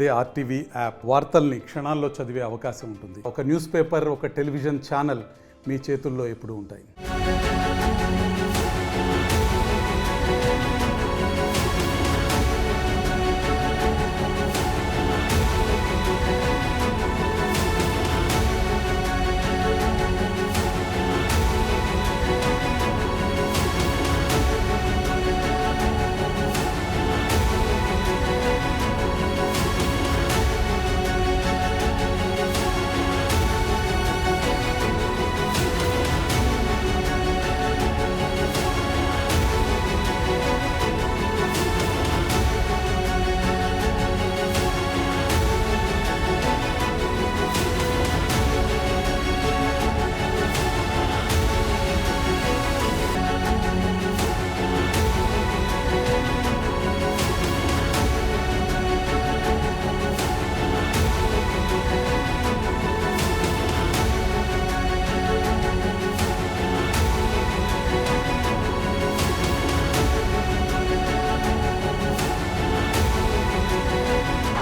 అదే RTV app వార్తల్ని క్షణాల్లో చదివే అవకాశం ఉంటుంది. ఒక న్యూస్ పేపర్, ఒక టెలివిజన్ ఛానల్ మీ చేతుల్లో ఎప్పుడూ ఉంటాయి.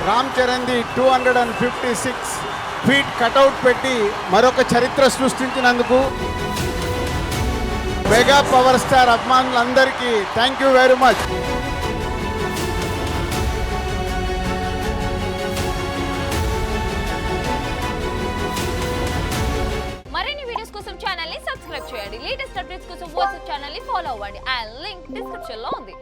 రామ్ చరణ్ది 256 ఫీట్ కటౌట్ పెట్టి మరొక చరిత్ర సృష్టించినందుకు మెగా పవర్ స్టార్ అభిమానులందరికీ థ్యాంక్ యూ వెరీ మచ్. మరిన్ని వీడియోస్ కోసం ఛానల్ ని సబ్స్క్రైబ్ చేయండి. లేటెస్ట్ అప్డేట్స్ కోసం వాట్సాప్ ఛానల్ ని ఫాలో అవ్వండి. ఆ లింక్ డిస్క్రిప్షన్ లో ఉంది.